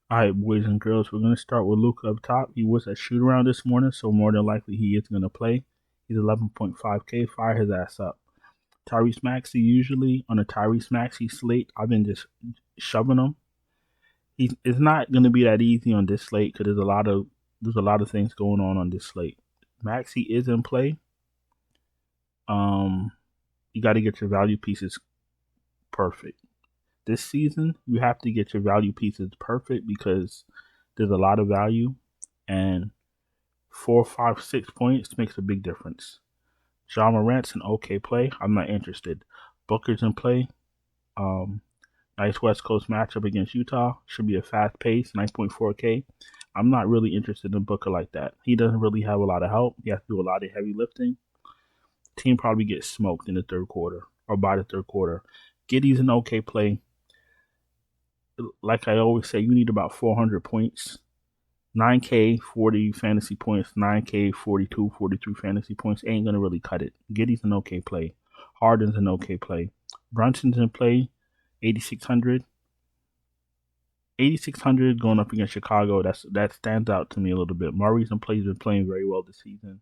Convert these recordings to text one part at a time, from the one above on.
All right, boys and girls, we're going to start with Luka up top. He was at shoot around this morning, so more than likely he is going to play. He's 11.5K. Fire his ass up. Tyrese Maxey, usually on a Tyrese Maxey slate, I've been just shoving him. It's not going to be that easy on this slate because there's a lot of things going on this slate. Maxey is in play. You got to get your value pieces perfect. This season, you have to get your value pieces perfect because there's a lot of value, and 4, 5, 6 points makes a big difference. John Morant's an okay play. I'm not interested. Booker's in play. Nice West Coast matchup against Utah. Should be a fast pace, 9.4K. I'm not really interested in Booker like that. He doesn't really have a lot of help. He has to do a lot of heavy lifting. Team probably gets smoked in the third quarter or by the third quarter. Giddey's an okay play. Like I always say, you need about 400 points. 9K, 40 fantasy points, 9K, 42, 43 fantasy points ain't going to really cut it. Giddey's an okay play. Harden's an okay play. Brunson's in play, 8,600. 8,600 going up against Chicago, that stands out to me a little bit. Murray's in play, he's been playing very well this season.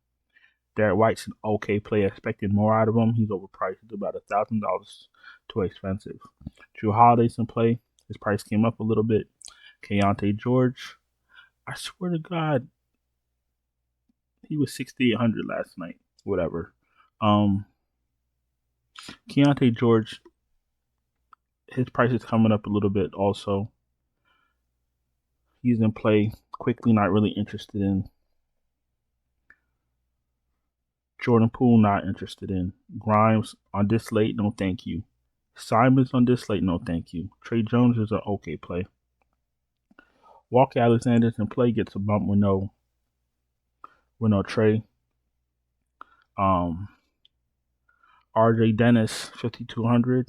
Derek White's an okay play. I expected more out of him. He's overpriced. He's about $1,000 too expensive. Drew Holiday's in play. His price came up a little bit. Keontae George, I swear to God, he was 6,800 last night. Whatever. Keontae George, his price is coming up a little bit also. He's in play. Quickly, not really interested in. Jordan Poole, not interested in. Grimes on this slate, no thank you. Simons on this slate, no thank you. Trey Jones is an okay play. Walker Alexander's in play, gets a bump with no Trey. RJ Dennis, 5,200.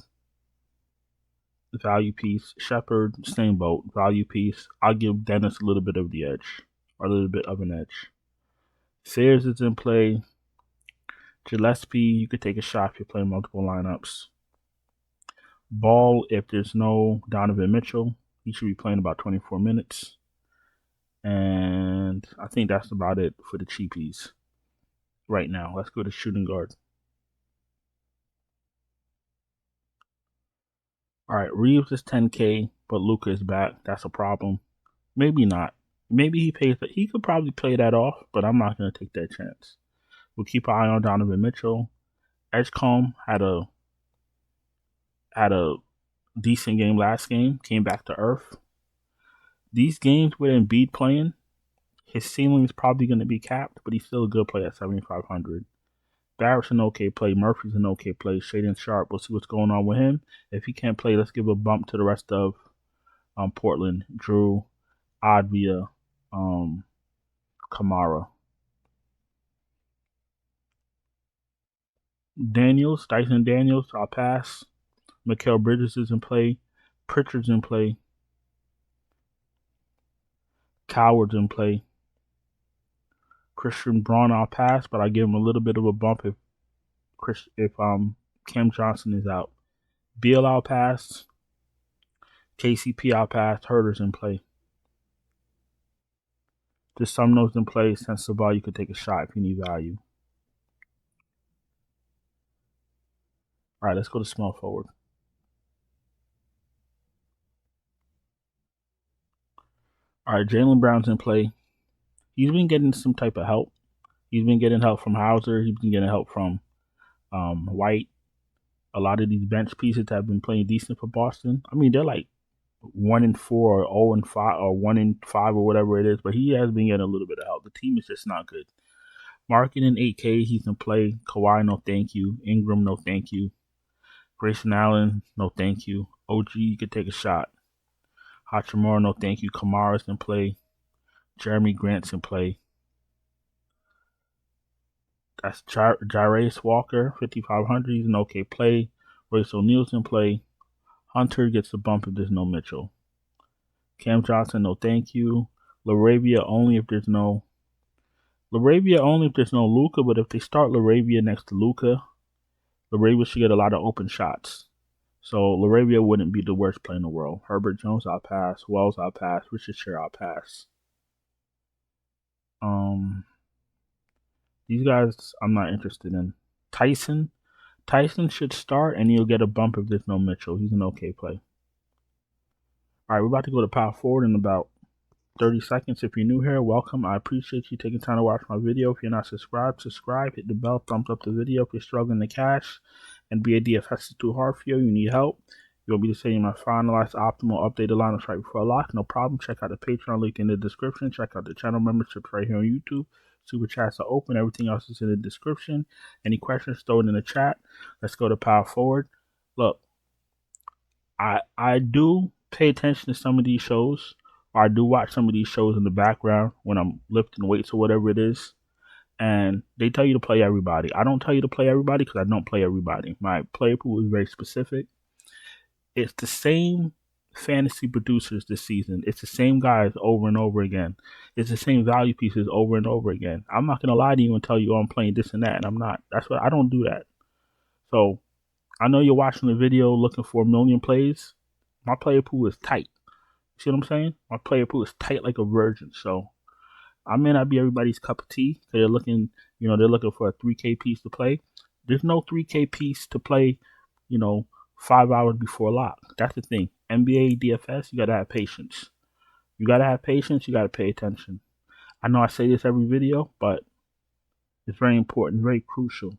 Value piece. Shepard, same boat. Value piece. I'll give Dennis a little bit of the edge. Or a little bit of an edge. Sayers is in play. Gillespie, you could take a shot if you're playing multiple lineups. Ball, if there's no Donovan Mitchell, he should be playing about 24 minutes. And I think that's about it for the cheapies right now. Let's go to shooting guard. All right, Reeves is 10K, but Luka is back. That's a problem. Maybe not. Maybe he pays, but he could probably play that off, but I'm not going to take that chance. We'll keep an eye on Donovan Mitchell. Edgecombe had a decent game last game, came back to earth. These games with Embiid playing, his ceiling is probably going to be capped, but he's still a good play at 7,500. Barrett's an okay play. Murphy's an okay play. Shaden Sharp, we'll see what's going on with him. If he can't play, let's give a bump to the rest of Portland. Drew, Advia, Kamara. Dyson Daniels, I'll pass. Mikal Bridges is in play. Pritchard's in play. Coward's in play. Christian Braun, I'll pass, but I give him a little bit of a bump if Cam Johnson is out. Beal, I'll pass. KCP, I'll pass. Herder's in play. Just some notes in play. Sensible, you could take a shot if you need value. All right, let's go to small forward. All right, Jaylen Brown's in play. He's been getting some type of help. He's been getting help from Hauser. He's been getting help from White. A lot of these bench pieces have been playing decent for Boston. I mean, they're like 1-4 or 0-5 or 1-5 or whatever it is, but he has been getting a little bit of help. The team is just not good. Marketing 8K, he's in play. Kawhi, no thank you. Ingram, no thank you. Grayson Allen, no thank you. OG, you could take a shot. Hachimura, no thank you. Kamara's in play. Jeremy Grant's in play. That's Jarace Walker, 5,500. He's an okay play. Royce O'Neal's in play. Hunter gets a bump if there's no Mitchell. Cam Johnson, no thank you. LaRavia only if there's no Luka, but if they start LaRavia next to Luka, LaRavia should get a lot of open shots. So Laravia wouldn't be the worst play in the world. Herbert Jones, I'll pass. Wells, I'll pass. Richard Sher, I'll pass. These guys, I'm not interested in. Tyson should start, and he'll get a bump if there's no Mitchell. He's an okay play. All right, we're about to go to power forward in about 30 seconds. If you're new here, welcome. I appreciate you taking time to watch my video. If you're not subscribed, subscribe. Hit the bell, thumbs up the video. If you're struggling to cash and BADFS is too hard for you, you need help, you'll be seeing my finalized optimal updated lineups right before lock. No problem. Check out the Patreon link in the description. Check out the channel memberships right here on YouTube. Super chats are open. Everything else is in the description. Any questions, throw it in the chat. Let's go to power forward. Look, I do pay attention to some of these shows. Or I do watch some of these shows in the background when I'm lifting weights or whatever it is. And they tell you to play everybody. I don't tell you to play everybody because I don't play everybody. My player pool is very specific. It's the same fantasy producers this season. It's the same guys over and over again. It's the same value pieces over and over again. I'm not going to lie to you and tell you, oh, I'm playing this and that, and I'm not. That's what I don't do that. So I know you're watching the video looking for a million plays. My player pool is tight. See what I'm saying? My player pool is tight like a virgin. So I may not be everybody's cup of tea. They're looking, they're looking for a 3K piece to play. There's no 3K piece to play, 5 hours before lock. That's the thing. NBA DFS, you got to have patience. You got to have patience. You got to pay attention. I know I say this every video, but it's very important, very crucial.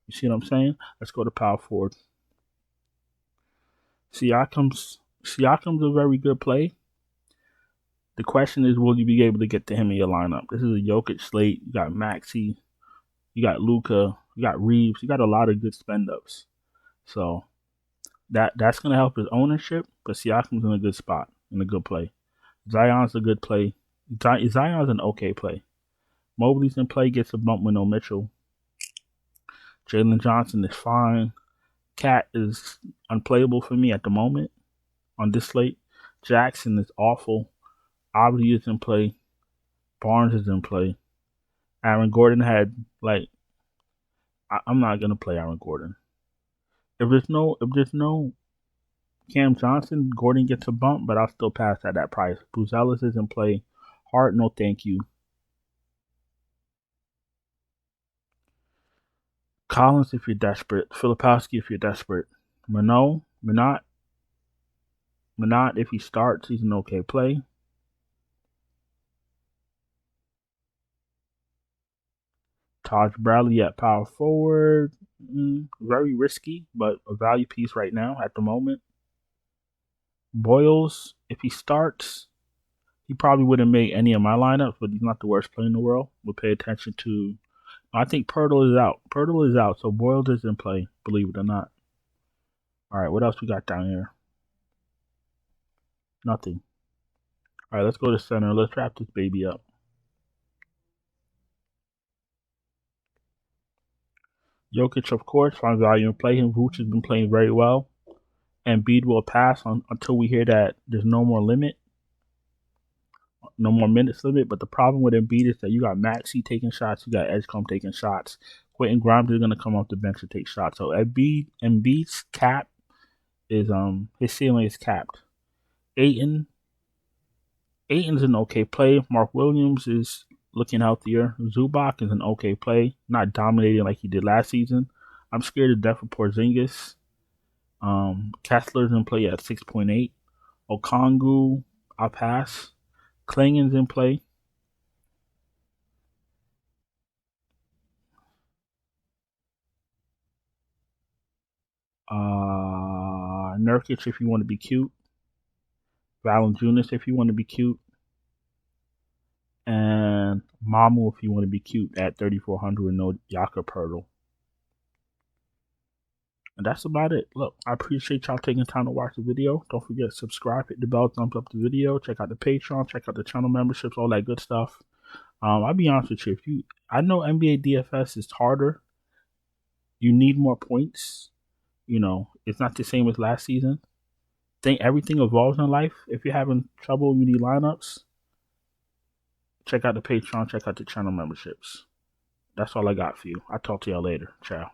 You see what I'm saying? Let's go to power forward. Siakam's a very good play. The question is, will you be able to get to him in your lineup? This is a Jokic slate. You got Maxey, you got Luka, you got Reeves. You got a lot of good spend-ups. So that's going to help his ownership, but Siakam's in a good spot, in a good play. Zion's a good play. Zion's an okay play. Mobley's in play, gets a bump with no Mitchell. Jalen Johnson is fine. Cat is unplayable for me at the moment on this slate. Jackson is awful. Obley is in play. Barnes is in play. Aaron Gordon had, I'm not going to play Aaron Gordon. If there's no Cam Johnson, Gordon gets a bump, but I'll still pass at that price. Buzelis is in play. Hart, no thank you. Collins if you're desperate. Filipowski if you're desperate. Minot if he starts, he's an okay play. Taj Bradley at power forward. Very risky, but a value piece right now at the moment. Boyles, if he starts, he probably wouldn't make any of my lineups, but he's not the worst player in the world. We'll pay attention to. I think Pirtle is out. Pirtle is out, so Boyles is in play, believe it or not. All right, what else we got down here? Nothing. All right, let's go to center. Let's wrap this baby up. Jokic, of course, find value in play. Vooch has been playing very well. Embiid will pass until we hear that there's no more limit. No more minutes limit. But the problem with Embiid is that you got Maxey taking shots. You got Edgecombe taking shots. Quentin Grimes is going to come off the bench to take shots. So Embiid's cap is, his ceiling is capped. Ayton's an okay play. Mark Williams is looking healthier. Zubac is an okay play. Not dominating like he did last season. I'm scared to death of Porzingis. Kessler's in play at 6.8. Okongwu, I'll pass. Klingen's in play. Nurkic if you want to be cute. Valanciunas if you want to be cute. And Mamu if you want to be cute at 3,400 with no Jakob Poeltl. And that's about it. Look, I appreciate y'all taking time to watch the video. Don't forget to subscribe, hit the bell, thumbs up the video. Check out the Patreon, check out the channel memberships, all that good stuff. I'll be honest with you. I know NBA DFS is harder. You need more points. It's not the same as last season. Think everything evolves in life. If you're having trouble, you need lineups. Check out the Patreon, check out the channel memberships. That's all I got for you. I'll talk to y'all later. Ciao.